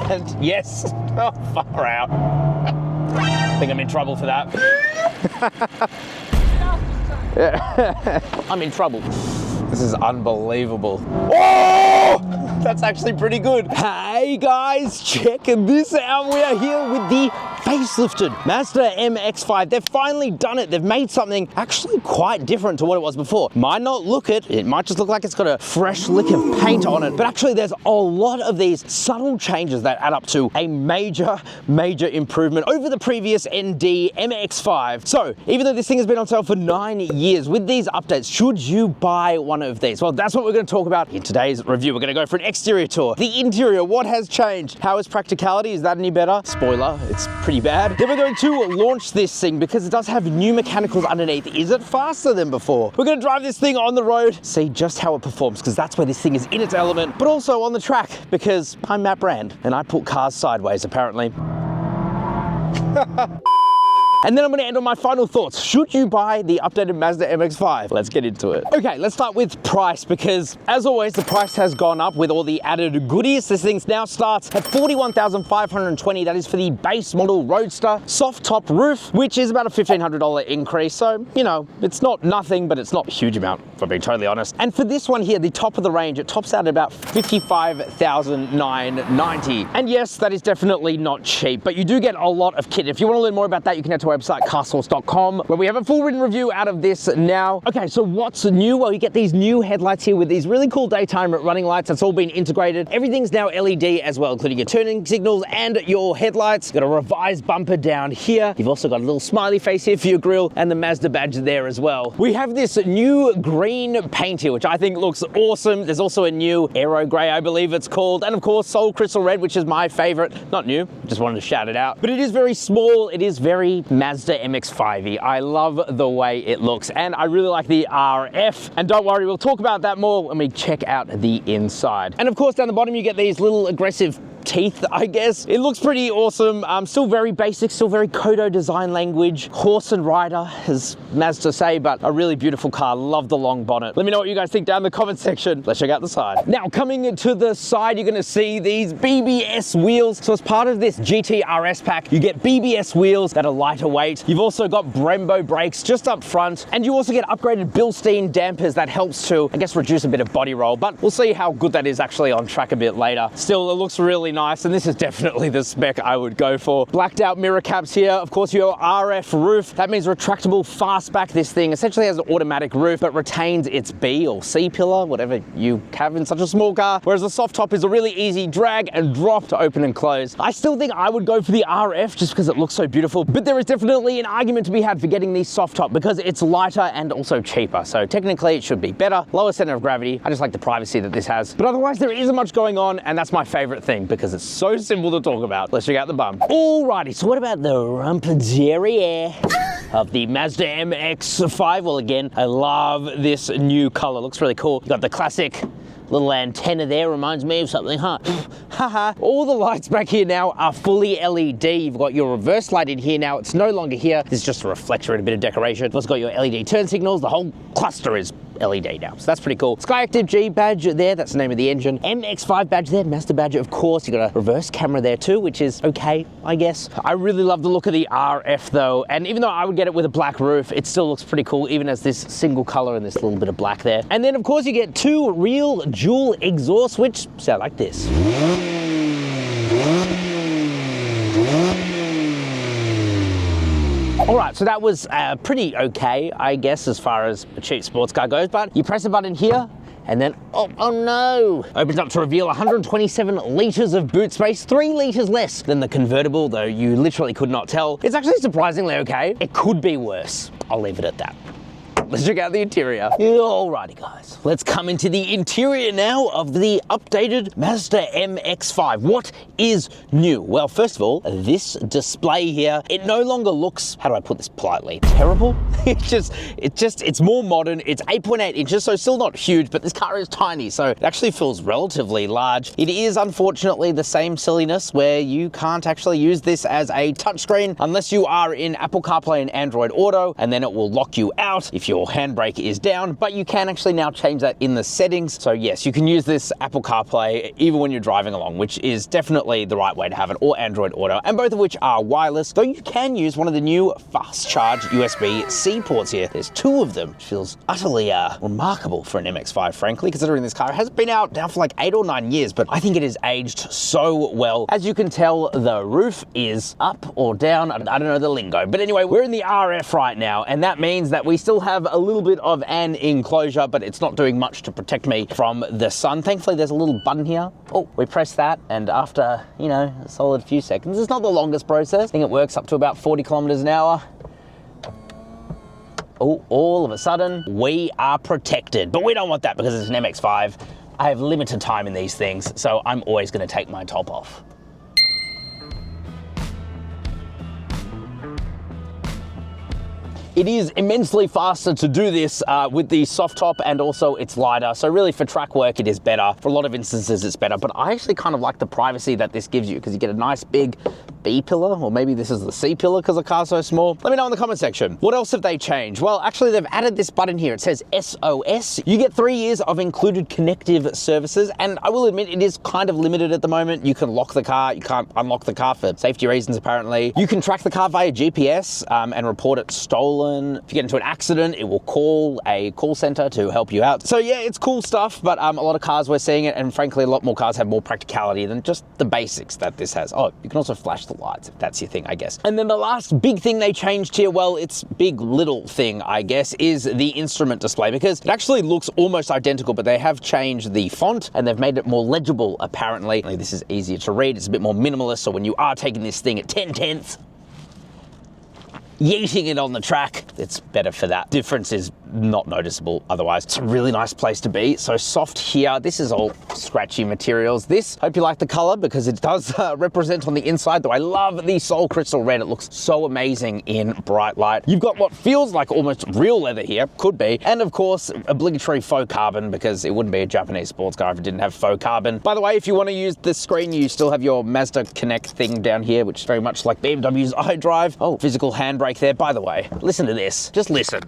And yes, oh, far out. I think I'm in trouble for that. Yeah. I'm in trouble. This is unbelievable. Oh! That's actually pretty good. Hey guys, check this out. We are here with the facelifted Mazda MX-5. They've finally done it. They've made something actually quite different to what it was before. Might not look it. It might just look like it's got a fresh lick of paint on it. But actually there's a lot of these subtle changes that add up to a major improvement over the previous ND MX-5. So even though this thing has been on sale for 9 years, with these updates, should you buy one of these? Well, that's what we're going to talk about in today's review. We're going to go for an exterior tour. The interior, what has changed? How is Practicality? Is that any better? Spoiler, it's pretty bad. Then we're going to launch this thing because it does have new mechanicals underneath. Is it faster than before? We're going to drive this thing on the road, see just how it performs, because that's where this thing is in its element, but also on the track because I'm Matt Brand and I put cars sideways apparently. And then I'm going to end on my final thoughts. Should you buy the updated Mazda MX-5? Let's get into it. Okay, let's start with price because, as always, the price has gone up with all the added goodies. This thing now starts at $41,520. That is for the base model Roadster. Soft top roof, which is about a $1,500 increase. So, you know, it's not nothing, but it's not a huge amount, if I'm being totally honest. And for this one here, the top of the range, it tops out at about $55,990. And yes, that is definitely not cheap, but you do get a lot of kit. If you want to learn more about that, you can head to our website, CarSauce.com, where we have a full written review out of this now. Okay, so what's new? Well, you get these new headlights here with these really cool daytime running lights. That's all been integrated. Everything's now LED as well, including your turning signals and your headlights. Got a revised bumper down here. You've also got a little smiley face here for your grille and the Mazda badge there as well. We have this new green paint here, which I think looks awesome. There's also a new Aero Grey, I believe it's called. And of course, Soul Crystal Red, which is my favorite. Not new, just wanted to shout it out. But it is very small. It is very Mazda MX-5-y. I love the way it looks and I really like the RF. And don't worry, we'll talk about that more when we check out the inside. And of course, down the bottom, you get these little aggressive teeth, I guess. It looks pretty awesome. Still very basic, still very Kodo design language. Horse and rider, as Mazda say, but a really beautiful car. Love the long bonnet. Let me know what you guys think down in the comment section. Let's check out the side. Now, coming to the side, you're gonna see these BBS wheels. So as part of this GT RS pack, you get BBS wheels that are lighter weight. You've also got Brembo brakes just up front, and you also get upgraded Bilstein dampers that helps to, I guess, reduce a bit of body roll, but we'll see how good that is actually on track a bit later. Still, it looks really nice, and this is definitely the spec I would go for. Blacked out mirror caps here. Of course, your RF roof. That means retractable fastback. This thing essentially has an automatic roof, but retains its B or C pillar, whatever you have in such a small car. Whereas the soft top is a really easy drag and drop to open and close. I still think I would go for the RF just because it looks so beautiful, but there is definitely an argument to be had for getting the soft top because it's lighter and also cheaper. So technically it should be better, lower center of gravity. I just like the privacy that this has. But otherwise there isn't much going on, and that's my favorite thing because it's so simple to talk about. Let's check out the bum. Alrighty, so what about the rump derriere of the Mazda MX-5? Well, again, I love this new color. Looks really cool. You got the classic little antenna there, reminds me of something, huh? Haha. All the lights back here now are fully LED. You've got your reverse light in here now. It's no longer here. This is just a reflector and a bit of decoration. You've also got your LED turn signals. The whole cluster is LED now, so that's pretty cool. Skyactiv G badge there, that's the name of the engine. MX-5 badge there, Mazda badge, of course. You got a reverse camera there too, which is okay, I guess. I really love the look of the RF though, and even though I would get it with a black roof, it still looks pretty cool, even as this single color and this little bit of black there. And then of course you get two real dual exhausts, which sound like this. All right, so that was pretty okay, I guess, as far as a cheap sports car goes, but you press a button here, and then, oh no! Opens up to reveal 127 litres of boot space, 3 litres less than the convertible, though you literally could not tell. It's actually surprisingly okay. It could be worse. I'll leave it at that. Let's check out the interior. Alrighty guys, let's come into the interior now of the updated Mazda MX-5. What is new? Well, first of all, this display here, it no longer looks, how do I put this politely, terrible? It's more modern. It's 8.8 inches, so still not huge, but this car is tiny, so it actually feels relatively large. It is unfortunately the same silliness where you can't actually use this as a touchscreen unless you are in Apple CarPlay and Android Auto, and then it will lock you out if you're your handbrake is down, but you can actually now change that in the settings. So yes, you can use this Apple CarPlay even when you're driving along, which is definitely the right way to have it, or Android Auto, and both of which are wireless, though you can use one of the new fast charge USB-C ports here. There's 2 of them, which feels utterly remarkable for an MX-5, frankly, considering this car has been out now for like 8 or 9 years, but I think it has aged so well. As you can tell, the roof is up or down. I don't know the lingo, but anyway, we're in the RF right now, and that means that we still have a little bit of an enclosure, but it's not doing much to protect me from the sun. Thankfully, there's a little button here. Oh, we press that, and after, you know, a solid few seconds, it's not the longest process. I think it works up to about 40 kilometers an hour. Oh, all of a sudden, we are protected, but we don't want that because it's an MX-5. I have limited time in these things, so I'm always going to take my top off. It is immensely faster to do this with the soft top, and also it's lighter. So really for track work, it is better. For a lot of instances, it's better, but I actually kind of like the privacy that this gives you because you get a nice big B pillar, or maybe this is the C pillar because the car's so small. Let me know in the comment section. What else have they changed? Well, actually they've added this button here. It says SOS. You get 3 years of included connective services, and I will admit it is kind of limited at the moment. You can lock the car, you can't unlock the car for safety reasons apparently. You can track the car via GPS and report it stolen. If you get into an accident, it will call a call center to help you out. So yeah, it's cool stuff, but a lot of cars we're seeing it, and frankly, a lot more cars have more practicality than just the basics that this has. Oh, you can also flash the lights if that's your thing, I guess. And then the last big thing they changed here, well, it's big little thing, I guess, is the instrument display, because it actually looks almost identical, but they have changed the font and they've made it more legible, apparently. This is easier to read, it's a bit more minimalist, so when you are taking this thing at 10/10, yeeting it on the track, it's better for that. Difference is not noticeable otherwise. It's a really nice place to be. So soft here, this is all scratchy materials. This, hope you like the color because it does represent on the inside, though I love the Soul Crystal Red. It looks so amazing in bright light. You've got what feels like almost real leather here, could be, and of course, obligatory faux carbon, because it wouldn't be a Japanese sports car if it didn't have faux carbon. By the way, if you want to use the screen, you still have your Mazda Connect thing down here, which is very much like BMW's iDrive. Oh, physical handbrake there. By the way, listen to this. Just listen.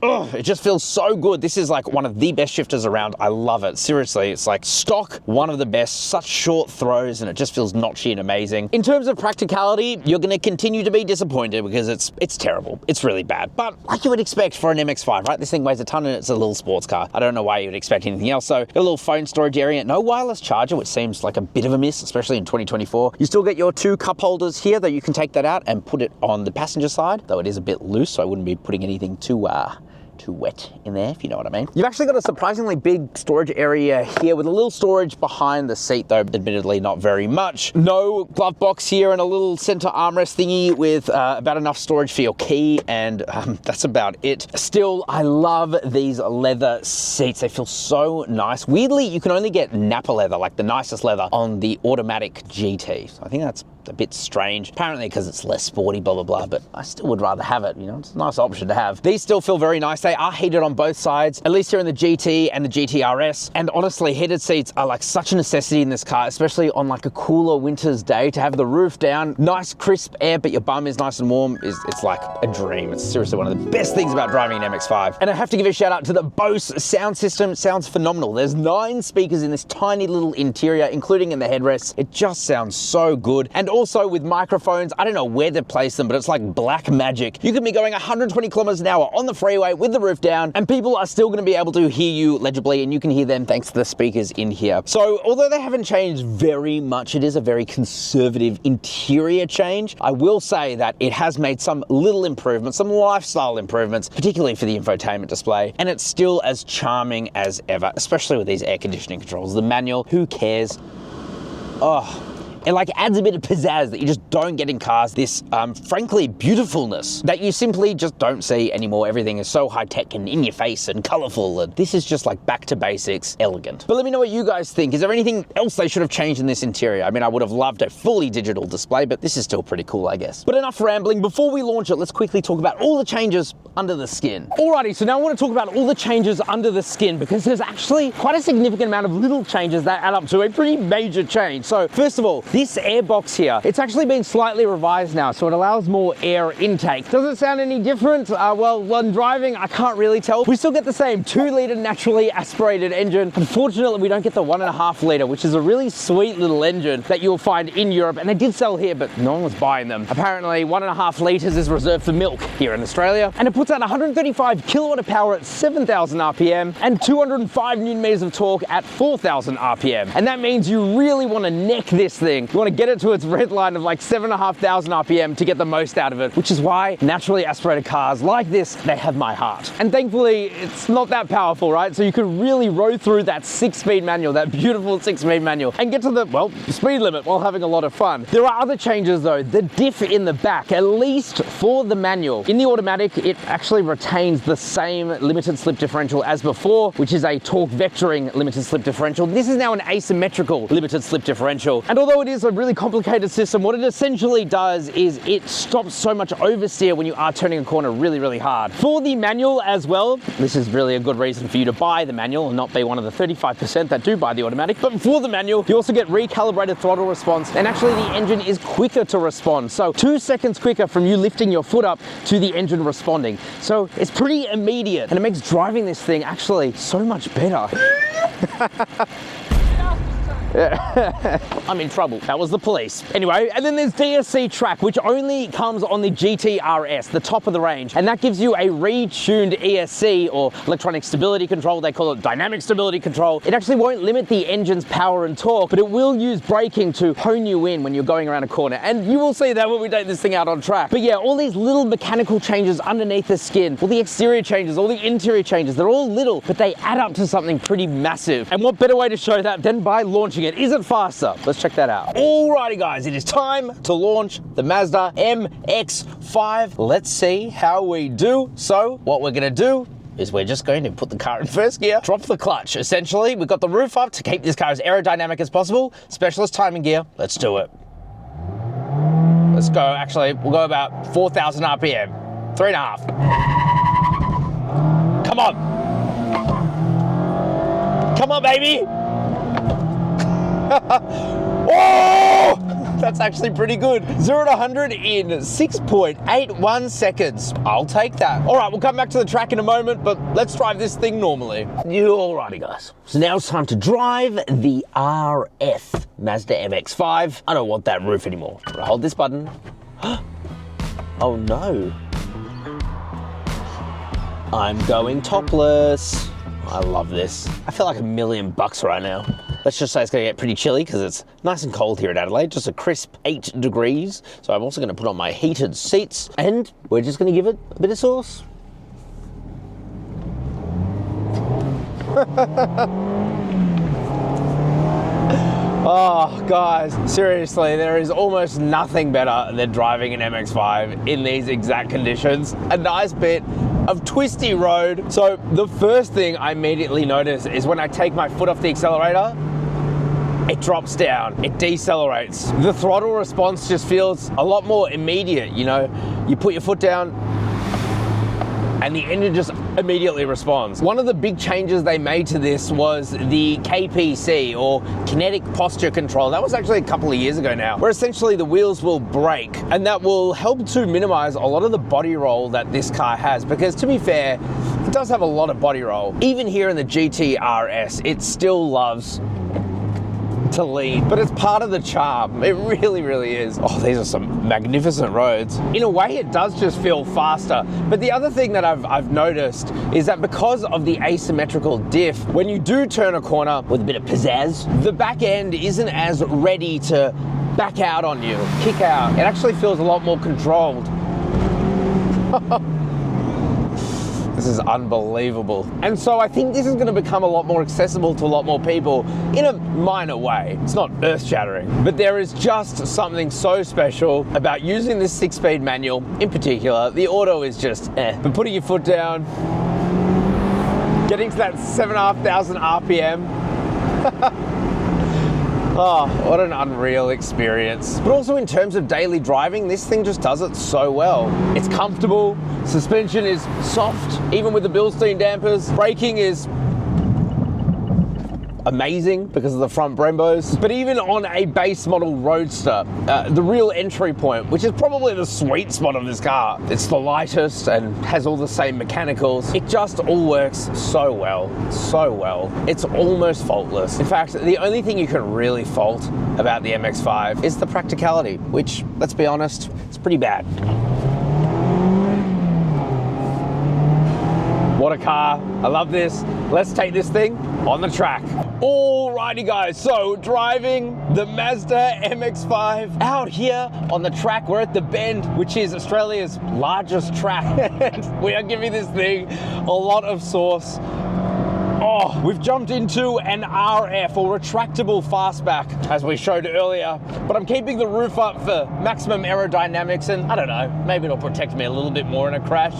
Oh, it just feels so good. This is like one of the best shifters around. I love it. Seriously, it's like stock, one of the best, such short throws, and it just feels notchy and amazing. In terms of practicality, you're going to continue to be disappointed because it's terrible. It's really bad. But like you would expect for an MX-5, right? This thing weighs a ton and it's a little sports car. I don't know why you would expect anything else. So a little phone storage area, no wireless charger, which seems like a bit of a miss, especially in 2024. You still get your 2 cup holders here, though you can take that out and put it on the passenger side, though it is a bit loose, so I wouldn't be putting anything too wet in there, if you know what I mean. You've actually got a surprisingly big storage area here with a little storage behind the seat, though admittedly not very much. No glove box here, and a little center armrest thingy with about enough storage for your key, and that's about it. Still, I love these leather seats. They feel so nice. Weirdly, you can only get Napa leather, like the nicest leather, on the automatic GT. So I think that's a bit strange, apparently because it's less sporty, blah, blah, blah, but I still would rather have it, you know, it's a nice option to have. These still feel very nice. They are heated on both sides, at least here in the GT and the GT-RS, and honestly, heated seats are like such a necessity in this car, especially on like a cooler winter's day. To have the roof down, nice crisp air, but your bum is nice and warm, it's like a dream. It's seriously one of the best things about driving an MX-5. And I have to give a shout out to the Bose sound system. It sounds phenomenal. There's 9 speakers in this tiny little interior, including in the headrests. It just sounds so good. And also with microphones, I don't know where they place them, but it's like black magic. You can be going 120 kilometers an hour on the freeway with the roof down, and people are still going to be able to hear you legibly, and you can hear them thanks to the speakers in here. So although they haven't changed very much, it is a very conservative interior change. I will say that it has made some little improvements, some lifestyle improvements, particularly for the infotainment display, and it's still as charming as ever, especially with these air conditioning controls. The manual, who cares? Oh, it like adds a bit of pizzazz that you just don't get in cars. This, frankly, beautifulness that you simply just don't see anymore. Everything is so high tech and in your face and colorful, and this is just like back to basics, elegant. But let me know what you guys think. Is there anything else they should have changed in this interior? I mean, I would have loved a fully digital display, but this is still pretty cool, I guess. But enough rambling. Before we launch it, let's quickly talk about all the changes under the skin. Alrighty, so now I want to talk about all the changes under the skin, because there's actually quite a significant amount of little changes that add up to a pretty major change. So first of all, This air box here, it's actually been slightly revised now, so it allows more air intake. Does it sound any different? Well, when driving, I can't really tell. We still get the same 2-litre naturally aspirated engine. Unfortunately, we don't get the 1.5-litre, which is a really sweet little engine that you'll find in Europe, and they did sell here, but no one was buying them. Apparently, 1.5 litres is reserved for milk here in Australia, and it puts out 135 kilowatt of power at 7,000 RPM and 205 Newton meters of torque at 4,000 RPM. And that means you really want to neck this thing. You want to get it to its red line of like 7,500 RPM to get the most out of it, which is why naturally aspirated cars like this, they have my heart. And thankfully, it's not that powerful, right? So you could really row through that 6-speed manual, that beautiful 6-speed manual, and get to the, well, speed limit while having a lot of fun. There are other changes though. The diff in the back, at least for the manual. In the automatic, it actually retains the same limited slip differential as before, which is a torque vectoring limited slip differential. This is now an asymmetrical limited slip differential. And although it is a really complicated system, what it essentially does is it stops so much oversteer when you are turning a corner really, really hard. For the manual as well, this is really a good reason for you to buy the manual and not be one of the 35% that do buy the automatic. But for the manual, you also get recalibrated throttle response, and actually the engine is quicker to respond. So 2 seconds quicker from you lifting your foot up to the engine responding. So it's pretty immediate, and it makes driving this thing actually so much better. I'm in trouble. That was the police. Anyway, and then there's DSC track, which only comes on the GT-RS, the top of the range. And that gives you a retuned ESC, or electronic stability control. They call it dynamic stability control. It actually won't limit the engine's power and torque, but it will use braking to hone you in when you're going around a corner. And you will see that when we take this thing out on track. But yeah, all these little mechanical changes underneath the skin, all the exterior changes, all the interior changes, they're all little, but they add up to something pretty massive. And what better way to show that than by launching it? Is it faster? Let's check that out. Alrighty guys, it is time to launch the Mazda MX-5. Let's see how we do. So what we're gonna do is we're just going to put the car in first gear, drop the clutch. Essentially, we've got the roof up to keep this car as aerodynamic as possible. Specialist timing gear, let's do it. Let's go, actually, we'll go about 4,000 RPM. 3.5. Come on. Come on, baby. Oh, that's actually pretty good. 0 to 100 in 6.81 seconds. I'll take that. All right, we'll come back to the track in a moment, but let's drive this thing normally. Alrighty, guys. So now it's time to drive the RF Mazda MX-5. I don't want that roof anymore. I'm gonna hold this button. Oh no. I'm going topless. I love this. I feel like $1,000,000 right now. Let's just say it's gonna get pretty chilly because it's nice and cold here in Adelaide, just a crisp 8 degrees. So I'm also gonna put on my heated seats, and we're just gonna give it a bit of sauce. Oh, guys, seriously, there is almost nothing better than driving an MX-5 in these exact conditions. A nice bit of twisty road. So the first thing I immediately notice is when I take my foot off the accelerator, it drops down, it decelerates. The throttle response just feels a lot more immediate, you know? You put your foot down, and the engine just immediately responds. One of the big changes they made to this was the KPC, or kinetic posture control. That was actually a couple of years ago now, where essentially the wheels will brake, and that will help to minimize a lot of the body roll that this car has, because to be fair, it does have a lot of body roll. Even here in the GT-RS, it still loves to lead, but it's part of the charm. It really, really is. Oh, these are some magnificent roads. In a way, it does just feel faster. But the other thing that I've noticed is that because of the asymmetrical diff, when you do turn a corner with a bit of pizzazz, the back end isn't as ready to back out on you, kick out. It actually feels a lot more controlled. This is unbelievable. And so I think this is going to become a lot more accessible to a lot more people in a minor way. It's not earth-shattering, but there is just something so special about using this 6-speed manual. In particular, the auto is just But putting your foot down, getting to that 7,500 RPM, oh, what an unreal experience. But also in terms of daily driving, this thing just does it so well. It's comfortable, suspension is soft, even with the Bilstein dampers. Braking is amazing because of the front Brembos. But even on a base model Roadster, the real entry point, which is probably the sweet spot of this car, it's the lightest and has all the same mechanicals. It just all works so well, so well. It's almost faultless. In fact, the only thing you can really fault about the MX-5 is the practicality, which, let's be honest, it's pretty bad. What a car. I love this. Let's take this thing on the track. Alrighty guys, so driving the Mazda MX-5 out here on the track. We're at the Bend, which is Australia's largest track. And we are giving this thing a lot of sauce. Oh, we've jumped into an RF, or retractable fastback, as we showed earlier, but I'm keeping the roof up for maximum aerodynamics, and I don't know, maybe it'll protect me a little bit more in a crash.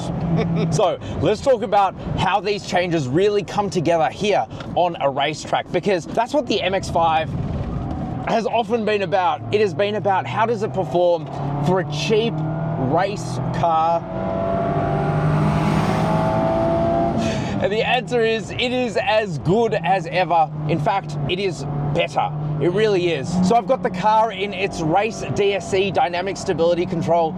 So let's talk about how these changes really come together here on a racetrack, because that's what the MX-5 has often been about. It has been about how does it perform for a cheap race car. And the answer is, it is as good as ever. In fact, it is better. It really is. So I've got the car in its race DSC, dynamic stability control.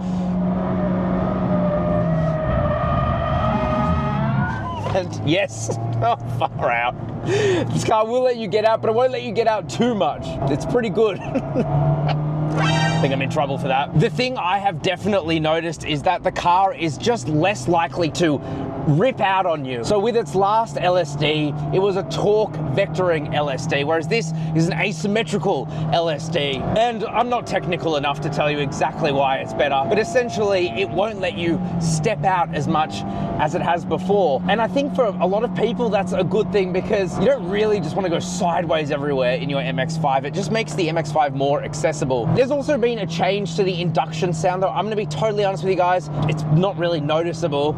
And yes, oh, far out. This car will let you get out, but it won't let you get out too much. It's pretty good. I think I'm in trouble for that. The thing I have definitely noticed is that the car is just less likely to rip out on you. So with its last LSD, it was a torque vectoring LSD, whereas this is an asymmetrical LSD. And I'm not technical enough to tell you exactly why it's better, but essentially it won't let you step out as much as it has before. And I think for a lot of people, that's a good thing, because you don't really just want to go sideways everywhere in your MX-5. It just makes the MX-5 more accessible. There's also been a change to the induction sound, though. I'm going to be totally honest with you guys, it's not really noticeable.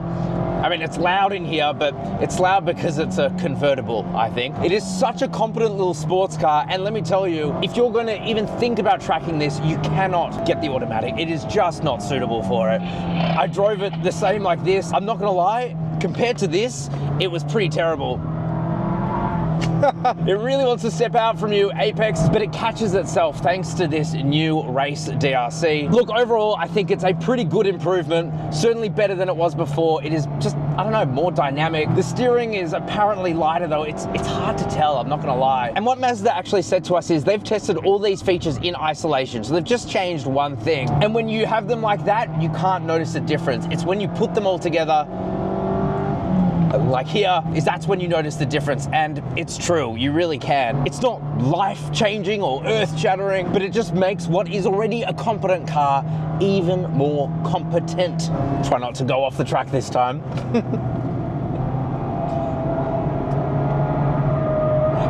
I mean, it's loud in here, but it's loud because it's a convertible, I think. It is such a competent little sports car, and let me tell you, if you're going to even think about tracking this, you cannot get the automatic. It is just not suitable for it. I drove it the same like this. I'm not going to lie, compared to this, it was pretty terrible. It really wants to step out from you, Apex, but it catches itself thanks to this new race DRC. Look, overall, I think it's a pretty good improvement, certainly better than it was before. It is just, I don't know, more dynamic. The steering is apparently lighter though. It's hard to tell, I'm not gonna lie. And what Mazda actually said to us is they've tested all these features in isolation, so they've just changed one thing. And when you have them like that, you can't notice a difference. It's when you put them all together, like here, that's when you notice the difference, and it's true, you really can. It's not life-changing or earth-shattering, but it just makes what is already a competent car even more competent. Try not to go off the track this time.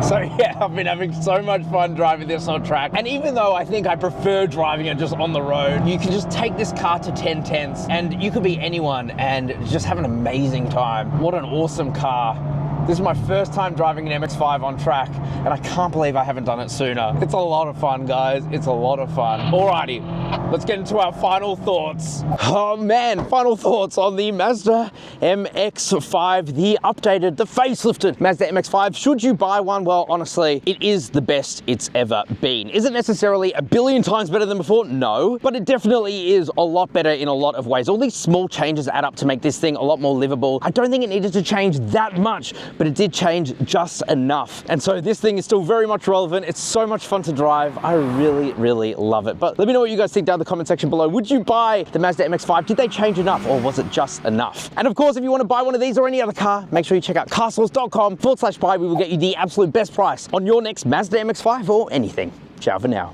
So yeah, I've been having so much fun driving this on track. And even though I think I prefer driving it just on the road, you can just take this car to 10/10ths and you could be anyone and just have an amazing time. What an awesome car. This is my first time driving an MX-5 on track, and I can't believe I haven't done it sooner. It's a lot of fun, guys. It's a lot of fun. Alrighty, let's get into our final thoughts. Oh man, final thoughts on the Mazda MX-5, the updated, the facelifted Mazda MX-5. Should you buy one? Well, honestly, it is the best it's ever been. Is it necessarily a billion times better than before? No, but it definitely is a lot better in a lot of ways. All these small changes add up to make this thing a lot more livable. I don't think it needed to change that much, but it did change just enough. And so this thing is still very much relevant. It's so much fun to drive. I really, really love it. But let me know what you guys think down in the comment section below. Would you buy the Mazda MX-5? Did they change enough, or was it just enough? And of course, if you want to buy one of these or any other car, make sure you check out CarSauce.com/buy. We will get you the absolute best price on your next Mazda MX-5 or anything. Ciao for now.